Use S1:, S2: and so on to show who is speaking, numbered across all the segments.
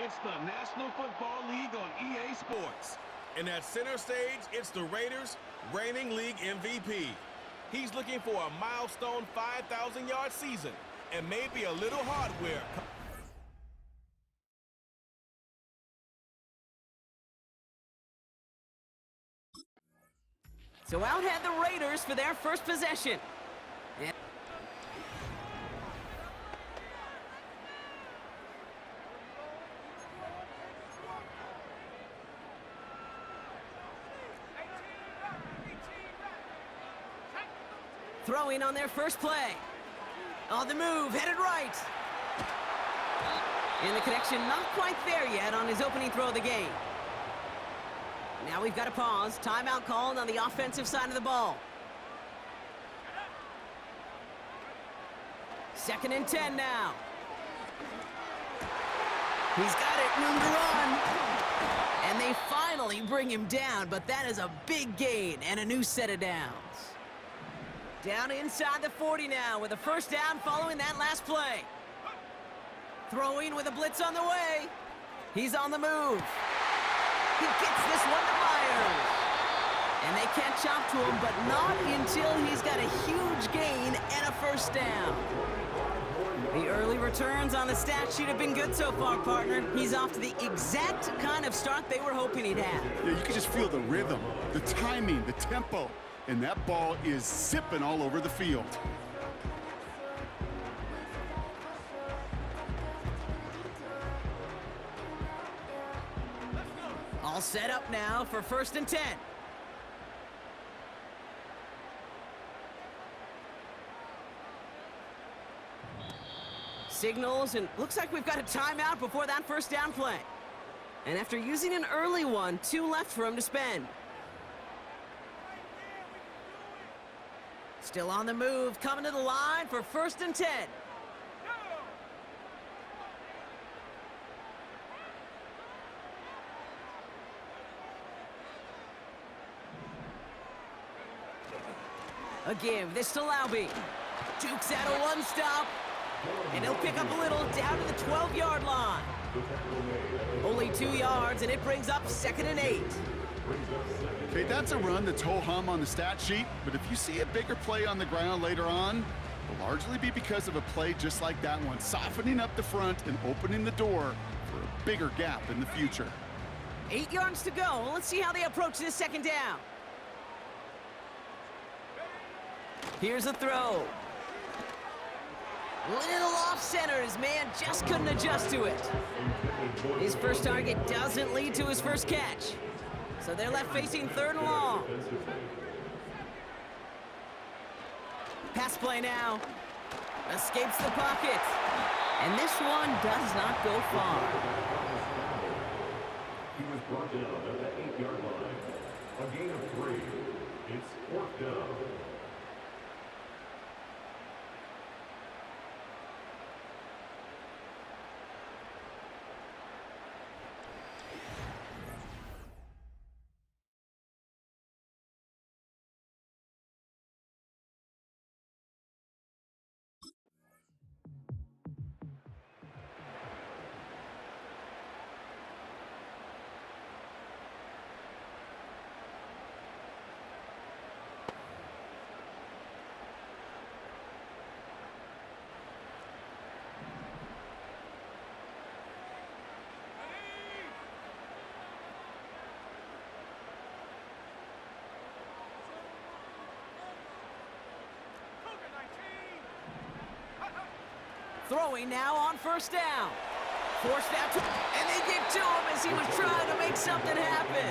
S1: It's the National Football League on EA Sports. And at center stage, it's the Raiders' reigning league MVP. He's looking for a milestone 5,000-yard season and maybe a little hardware.
S2: So out head the Raiders for their first possession. Throwing on their first play. On the move, headed right. And the connection not quite there yet on his opening throw of the game. Now we've got a pause. Timeout called on the offensive side of the ball. 2nd and 10 now. He's got it, room to run. And they finally bring him down, but that is a big gain and a new set of downs. Down inside the 40 now with a first down following that last play. Throwing with a blitz on the way. He's on the move. He gets this one to Myers. And they catch up to him, but not until he's got a huge gain and a first down. The early returns on the stat sheet have been good so far, partner. He's off to the exact kind of start they were hoping he'd have.
S3: Yeah, you can just feel the rhythm, the timing, the tempo. And that ball is zipping all over the field.
S2: All set up now for 1st and 10. Signals, and looks like we've got a timeout before that first down play. And after using an early one, 2 left for him to spend. Still on the move, coming to the line for 1st and 10. A give, this to Laube. Jukes out a one-stop, and he'll pick up a little down to the 12-yard line. Only 2 yards, and it brings up 2nd and 8.
S3: Okay, that's a run that's ho-hum on the stat sheet, but if you see a bigger play on the ground later on, it'll largely be because of a play just like that one, softening up the front and opening the door for a bigger gap in the future.
S2: 8 yards to go. Let's see how they approach this 2nd down. Here's a throw. Little off-center. His man just couldn't adjust to it. His first target doesn't lead to his first catch. So they're left facing 3rd and long. Pass play now. Escapes the pocket. And this one does not go far.
S4: He was brought down at the 8-yard line. A gain of 3. It's 4th down.
S2: Throwing now on 1st down. Forced out to, and they get to him as he was trying to make something happen.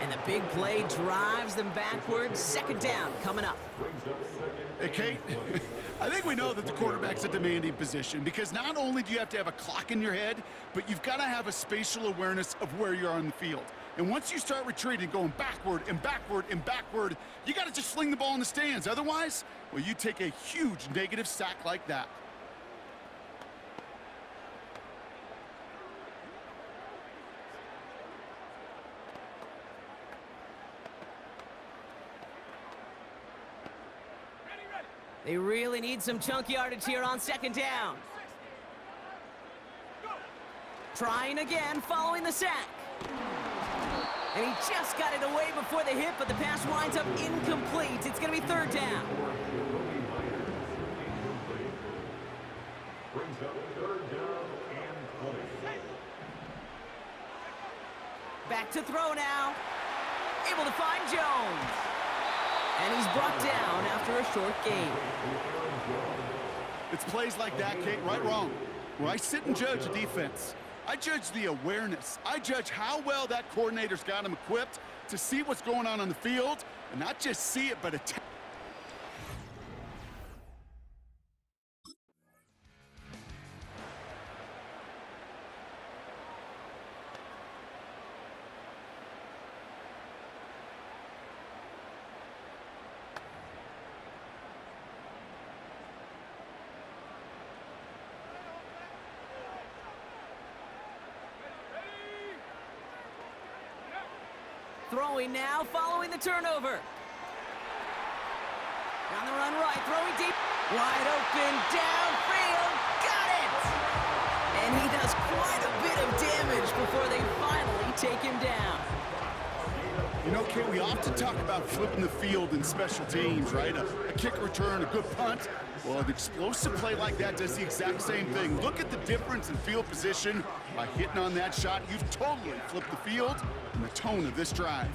S2: And the big play drives them backwards. 2nd down coming up.
S3: Hey, Kate, I think we know that the quarterback's a demanding position because not only do you have to have a clock in your head, but you've got to have a spatial awareness of where you are on the field. And once you start retreating, going backward and backward and backward, you got to just fling the ball in the stands. Otherwise, well, you take a huge negative sack like that.
S2: They really need some chunk yardage here on 2nd down. Trying again following the sack. And he just got it away before the hit, but the pass winds up incomplete. It's going to be 3rd down.
S4: Brings up 3rd down and 20.
S2: Back to throw now. Able to find Jones. And he's brought down after a short gain.
S3: It's plays like that, Kate, right or wrong, where I sit and judge a defense. I judge the awareness. I judge how well that coordinator's got him equipped to see what's going on the field, and not just see it, but attack.
S2: Throwing now, following the turnover. On the run right, throwing deep. Wide open, downfield, got it! And he does quite a bit of damage before they finally take him down.
S3: You know, Kate, we often talk about flipping the field in special teams, right? A kick return, a good punt. Well, an explosive play like that does the exact same thing. Look at the difference in field position. By hitting on that shot, you've totally flipped the field and the tone of this drive.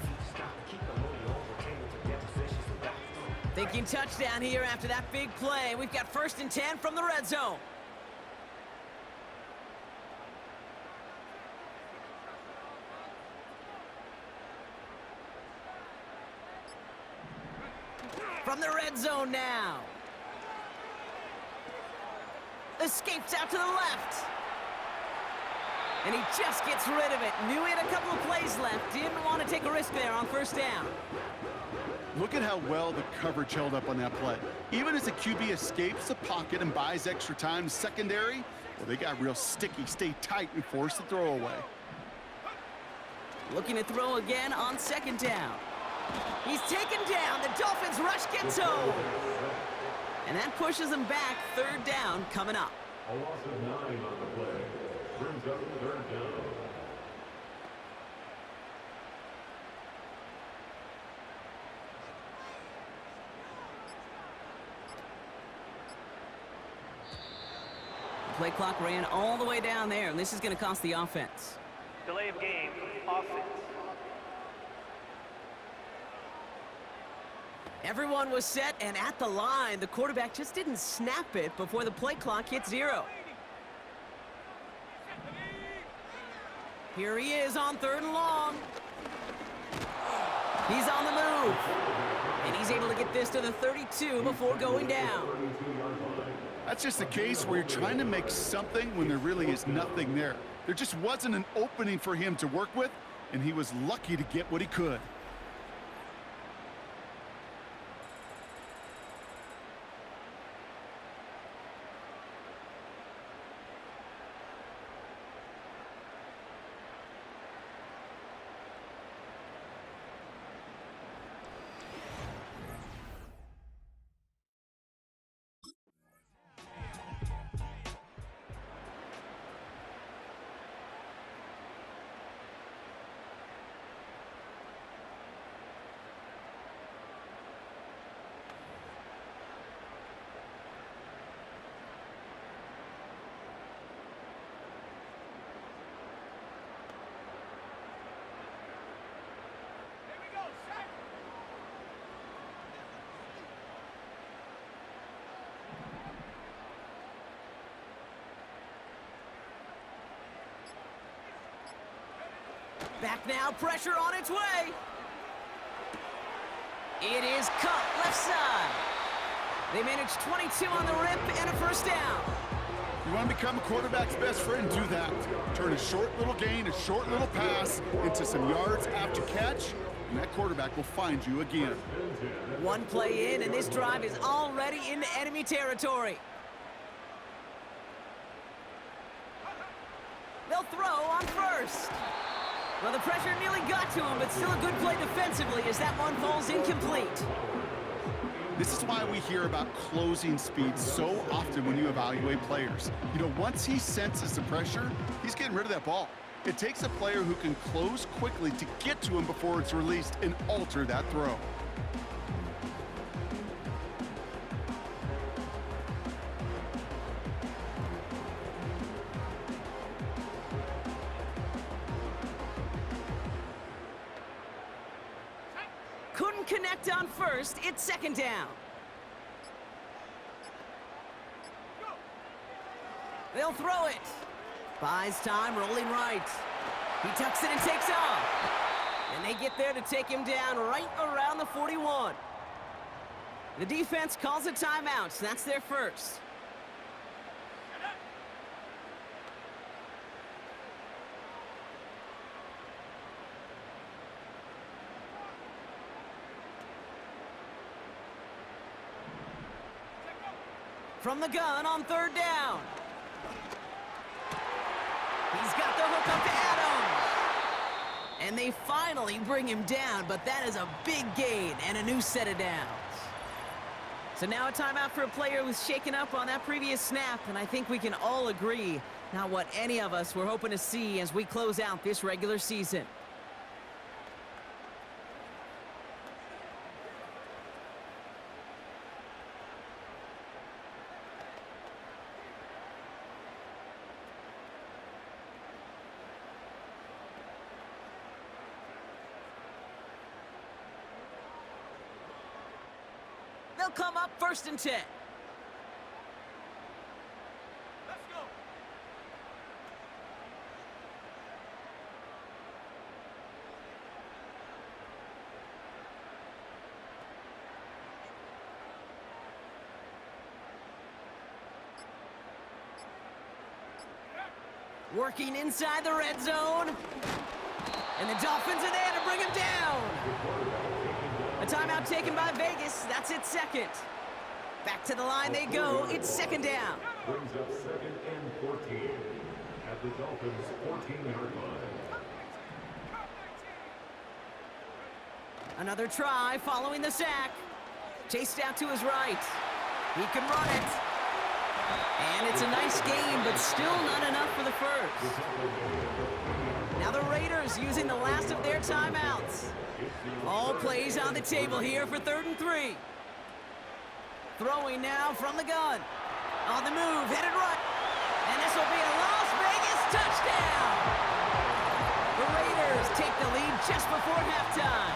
S2: Thinking touchdown here after that big play. We've got 1st and 10 from the red zone. From the red zone now. Escapes out to the left. And he just gets rid of it. Knew he had a couple of plays left. Didn't want to take a risk there on 1st down.
S3: Look at how well the coverage held up on that play. Even as the QB escapes the pocket and buys extra time, secondary, well, they got real sticky, stay tight, and force the throw away.
S2: Looking to throw again on 2nd down. He's taken down. The Dolphins rush gets home. And that pushes them back. 3rd down coming up.
S4: A loss of 9 on the play. Brings up 3rd down.
S2: The play clock ran all the way down there, and this is going to cost the offense.
S5: Delay of game, offense.
S2: Everyone was set and at the line. The quarterback just didn't snap it before the play clock hit 0. Here he is on 3rd and long. He's on the move. And he's able to get this to the 32 before going down.
S3: That's just a case where you're trying to make something when there really is nothing there. There just wasn't an opening for him to work with, and he was lucky to get what he could.
S2: Back now, pressure on its way. It is cut left side. They managed 22 on the rip and a first down.
S3: You want to become a quarterback's best friend, do that. Turn a short little gain, a short little pass into some yards after catch, and that quarterback will find you again.
S2: One play in, and this drive is already into enemy territory. They'll throw on first. Well, the pressure nearly got to him, but still a good play defensively as that one falls incomplete.
S3: This is why we hear about closing speed so often when you evaluate players. You know, once he senses the pressure, he's getting rid of that ball. It takes a player who can close quickly to get to him before it's released and alter that throw.
S2: Couldn't connect on first. It's second down. They'll throw it. Buys time, rolling right. He tucks it and takes off. And they get there to take him down right around the 41. The defense calls a timeout, so that's their first. From the gun on third down. He's got the hook up to Adams. And they finally bring him down, but that is a big gain and a new set of downs. So now a timeout for a player who's shaken up on that previous snap, and I think we can all agree not what any of us were hoping to see as we close out this regular season. They'll come up first and 10. Let's go. Working inside the red zone. And the Dolphins are there to bring him down. A timeout taken by Vegas. That's its second. Back to the line they go. It's second down.
S4: Brings up second and 14 at the Dolphins' 14-yard line.
S2: Another try following the sack. Chased out to his right. He can run it. And it's a nice game, but still not enough for the first. Now the Raiders using the last of their timeouts. All plays on the table here for 3rd and 3. Throwing now from the gun. On the move, headed right. And this will be a Las Vegas touchdown. The Raiders take the lead just before halftime.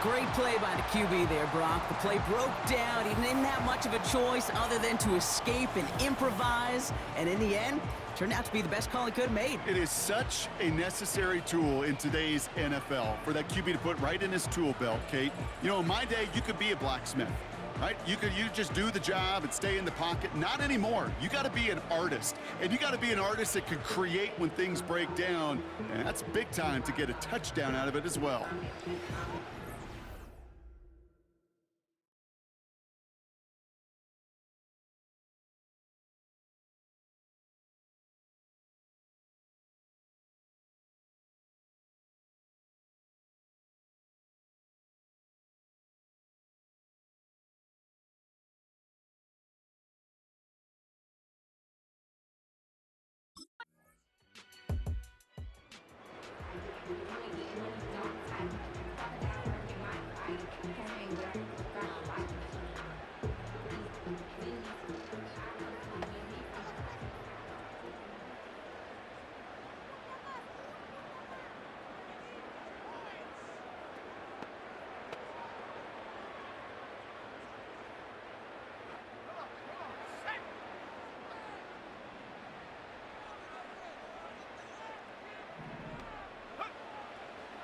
S2: Great play by the QB there, Brock. The play broke down. He didn't have much of a choice other than to escape and improvise. And in the end, turned out to be the best call he could have made.
S3: It is such a necessary tool in today's NFL for that QB to put right in his tool belt, Kate. You know, in my day, you could be a blacksmith, right? You just do the job and stay in the pocket. Not anymore. You got to be an artist, and you got to be an artist that can create when things break down, and that's big time to get a touchdown out of it as well.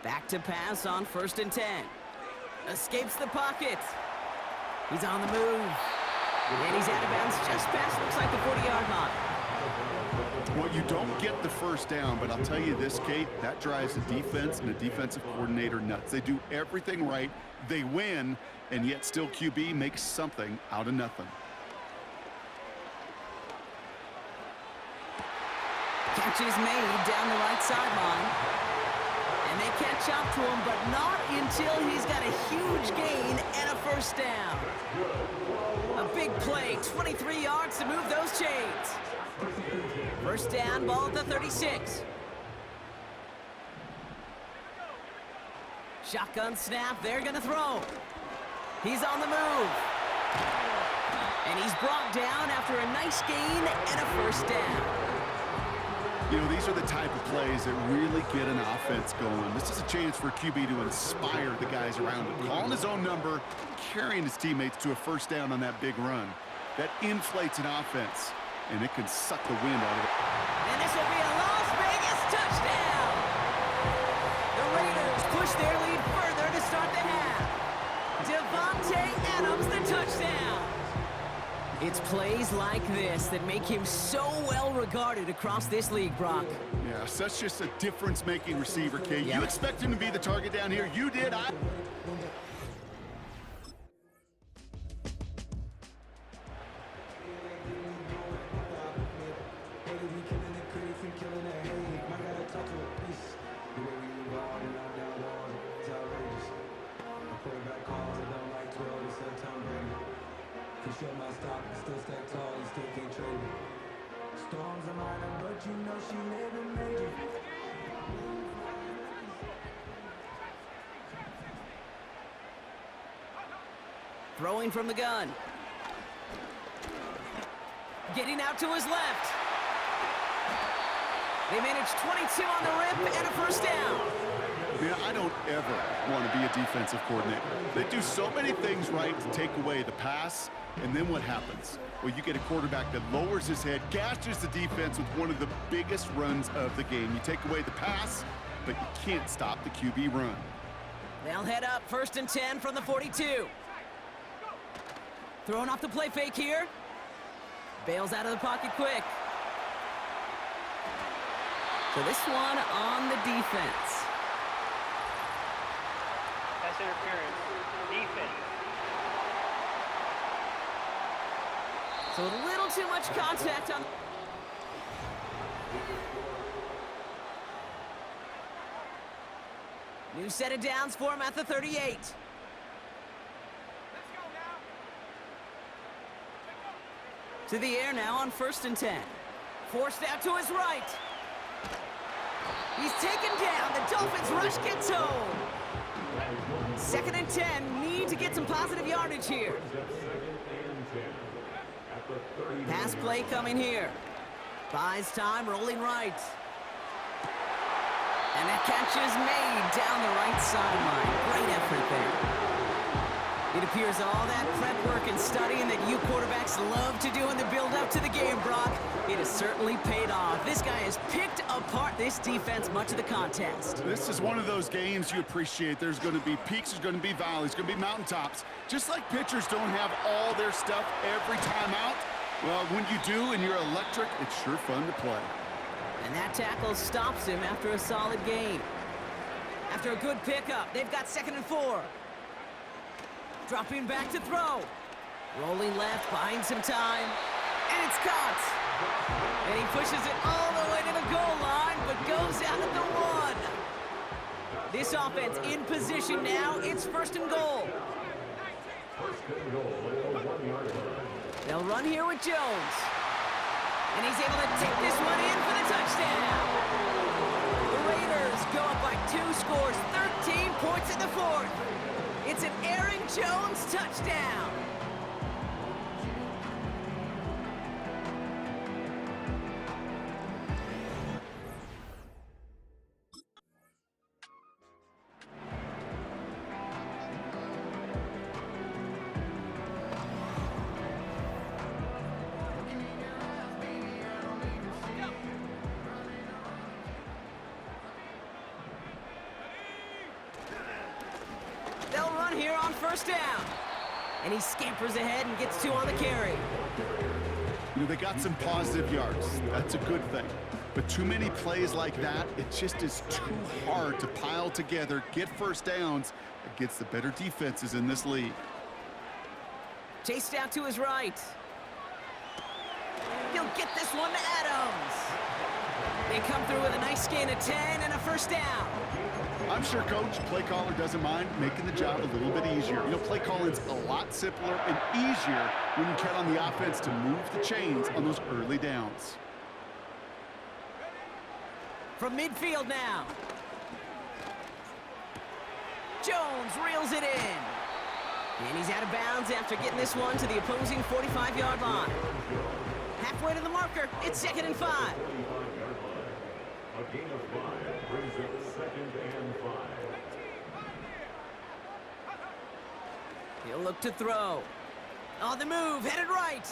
S2: Back to pass on 1st and 10. Escapes the pocket. He's on the move. And he's out of bounds just past, looks like the 40-yard line.
S3: Well, you don't get the first down, but I'll tell you this, Kate, that drives the defense and the defensive coordinator nuts. They do everything right. They win, and yet still QB makes something out of nothing.
S2: Catch is made down the right sideline. And they catch up to him, but not until he's got a huge gain and a first down. A big play, 23 yards to move those chains. First down, ball at the 36. Shotgun snap, they're going to throw. He's on the move. And he's brought down after a nice gain and a first down.
S3: You know, these are the type of plays that really get an offense going. This is a chance for QB to inspire the guys around him. Calling his own number, carrying his teammates to a first down on that big run. That inflates an offense, and it can suck the wind out of it.
S2: And this will be a Las Vegas touchdown! The Raiders push their lead further to start the half. Devontae Adams, the touchdown! It's plays like this that make him so well regarded across this league, Brock.
S3: Yeah, such just a difference-making receiver, Kate. You expect him to be the target down here. You did.
S2: Throwing from the gun. Getting out to his left. They manage 22 on the rip and a first down.
S3: Yeah, I don't ever want to be a defensive coordinator. They do so many things right to take away the pass, and then what happens? Well, you get a quarterback that lowers his head, gashes the defense with one of the biggest runs of the game. You take away the pass, but you can't stop the QB run.
S2: They'll head up 1st and 10 from the 42. Throwing off the play fake here. Bails out of the pocket quick. So this one on the defense.
S5: Pass interference. Defense.
S2: So a little too much contact on... New set of downs for him at the 38. To the air now on 1st and 10. Forced out to his right. He's taken down. The Dolphins rush gets home. 2nd and 10. Need to get some positive yardage here. Pass play coming here. Buys time, rolling right. And that catch is made down the right sideline. Great effort there. Here's all that prep work and studying that you quarterbacks love to do in the build-up to the game, Brock. It has certainly paid off. This guy has picked apart this defense much of the contest.
S3: This is one of those games you appreciate. There's going to be peaks, there's going to be valleys, going to be mountaintops. Just like pitchers don't have all their stuff every time out, well, when you do and you're electric, it's sure fun to play.
S2: And that tackle stops him after a solid gain. After a good pickup, they've got 2nd and 4. Dropping back to throw. Rolling left, buying some time. And it's caught. And he pushes it all the way to the goal line, but goes out at the 1. This offense in position now. It's 1st and goal.
S4: First and goal at the 1-yard line.
S2: They'll run here with Jones. And he's able to take this one in for the touchdown. The Raiders go up by 2 scores, 13 points in the 4th. It's an Aaron Jones touchdown. They'll run here on 1st down. And he scampers ahead and gets 2 on the carry.
S3: You know, they got some positive yards. That's a good thing. But too many plays like that, it just is too hard to pile together, get 1st downs against the better defenses in this league.
S2: Chased out to his right. He'll get this one to Adams. They come through with a nice gain of 10 and a 1st down.
S3: I'm sure Coach, play caller doesn't mind making the job a little bit easier. You know, play calling's a lot simpler and easier when you count on the offense to move the chains on those early downs.
S2: From midfield now. Jones reels it in. And he's out of bounds after getting this one to the opposing 45-yard line. Halfway to the marker, it's 2nd and 5.
S4: 45-yard line. A gain of 5 brings it 2nd and 5.
S2: He'll look to throw. On the move, headed right.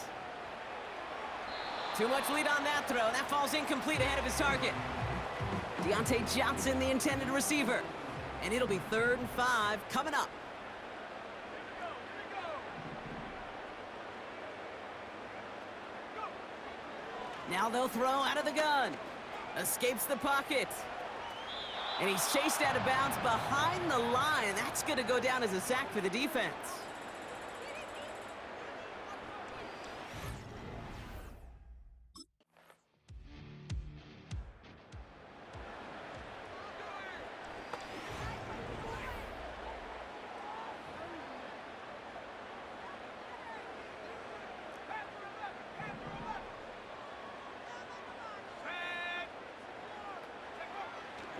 S2: Too much lead on that throw. That falls incomplete ahead of his target. Deontay Johnson, the intended receiver. And it'll be 3rd and 5 coming up. Now they'll throw out of the gun. Escapes the pocket. And he's chased out of bounds behind the line. That's going to go down as a sack for the defense.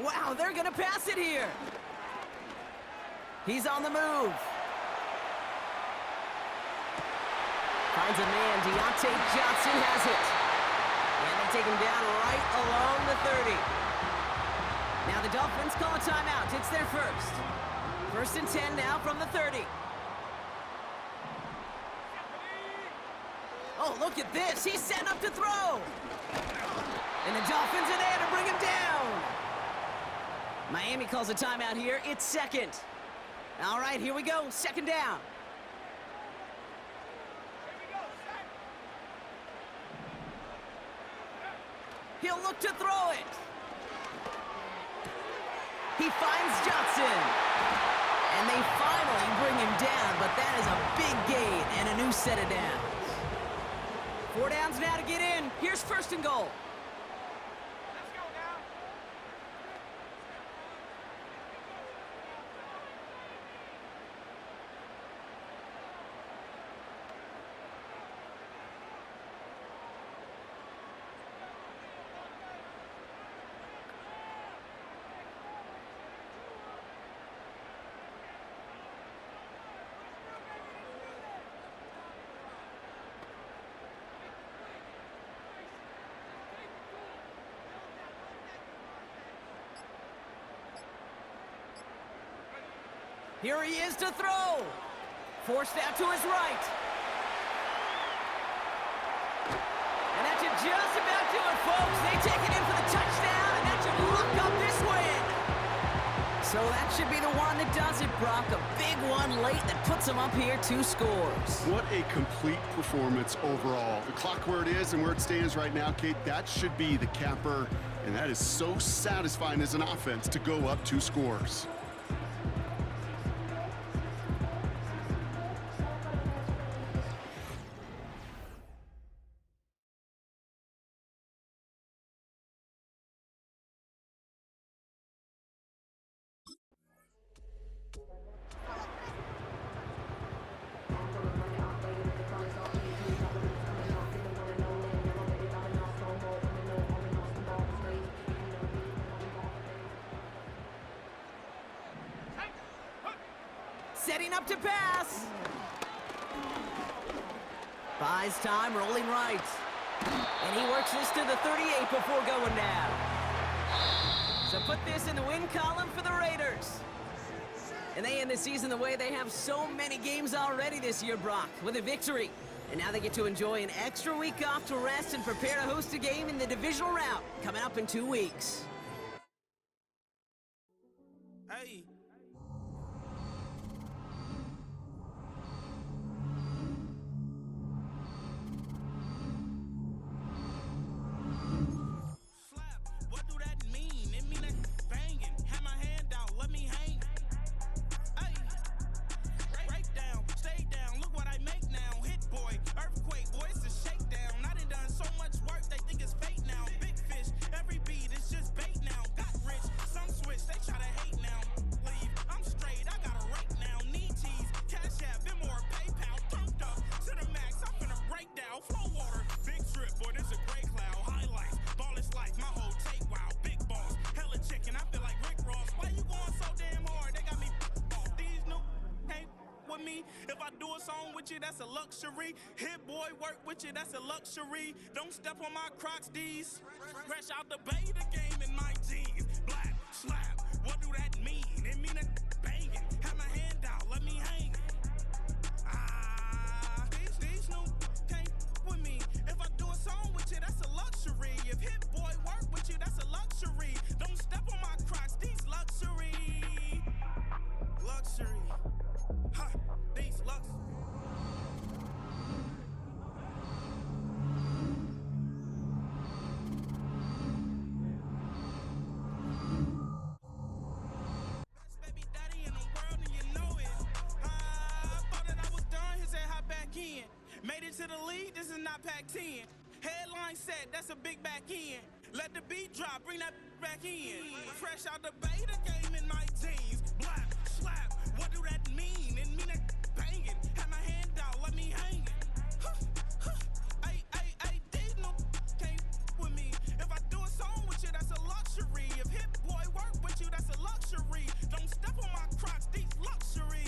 S2: Wow, they're going to pass it here. He's on the move. Finds a man. Deontay Johnson has it. And they take him down right along the 30. Now the Dolphins call a timeout. It's their first. 1st and 10 now from the 30. Oh, look at this. He's setting up to throw. And the Dolphins are there to bring him down. Miami calls a timeout here. It's 2nd. All right, here we go. 2nd down. He'll look to throw it. He finds Johnson. And they finally bring him down, but that is a big gain and a new set of downs. 4 downs now to get in. Here's 1st and goal. Here he is to throw. Forced out to his right. And that should just about do it, folks. They take it in for the touchdown, and that should lock up this win. So that should be the one that does it, Brock. A big one late that puts them up here 2 scores.
S3: What a complete performance overall. The clock where it is and where it stands right now, Kate, that should be the capper. And that is so satisfying as an offense to go up 2 scores.
S2: Setting up to pass. Buys time, rolling right. And he works this to the 38 before going down. So put this in the win column for the Raiders. And they end the season the way they have so many games already this year, Brock, with a victory. And now they get to enjoy an extra week off to rest and prepare to host a game in the divisional round coming up in 2 weeks.
S6: Hey. That's a luxury. Hit boy, work with you, that's a luxury. Don't step on my Crocs, D's. Fresh out the bay, the game in my jeans. Black, slap, what do that mean? It mean a banging. Have my hand out, let me hang. These new came with me. If I do a song with you, that's a luxury. If hit boy, work with you, that's a luxury. Don't step on my Crocs, these luxury. Luxury. Ha, these luxury. Made it to the league, this is not Pac-10. Headline set, that's a big back end. Let the beat drop, bring that back in. Fresh out the bay, the game in my jeans. Black, slap, what do that mean? It mean a banging. Have my hand out, let me hang it. Ay, these no can't with me. If I do a song with you, that's a luxury. If hit boy work with you, that's a luxury. Don't step on my Crocs, these luxury.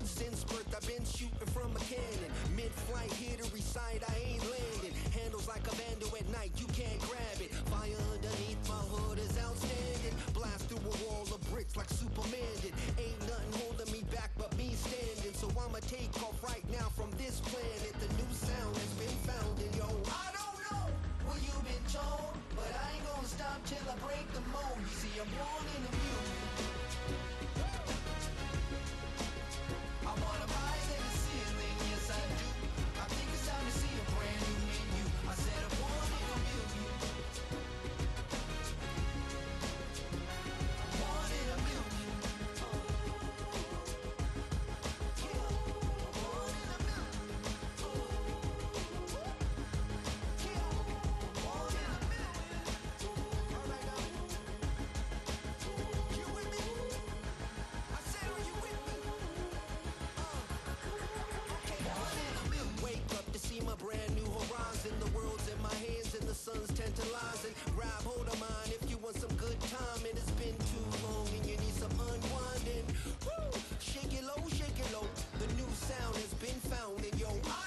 S6: Since birth, I've been shooting from a cannon. Mid-flight, here to recite, I ain't landing. Handles like a vandal at night, you can't grab it. Fire underneath my hood is outstanding. Blast through a wall of bricks like Superman did. Ain't nothing holding me back but me standing. So I'ma take off right now from this planet. The new sound has been found in yo. I don't know what you've been told, but I ain't gonna stop till I break the mold. You see, I'm born in the music. I wanna rise in the ceiling, yes I do. I think it's time to see a brand new menu. I said I'm born in a million. Born in a million. Born in a million. Born in a million. Alright now. You with me? I said, are you with me? Wake up to see my brand new horizon. The world's in my hands and the sun's tantalizing. Grab hold of mine if you want some good time. And down in your eyes.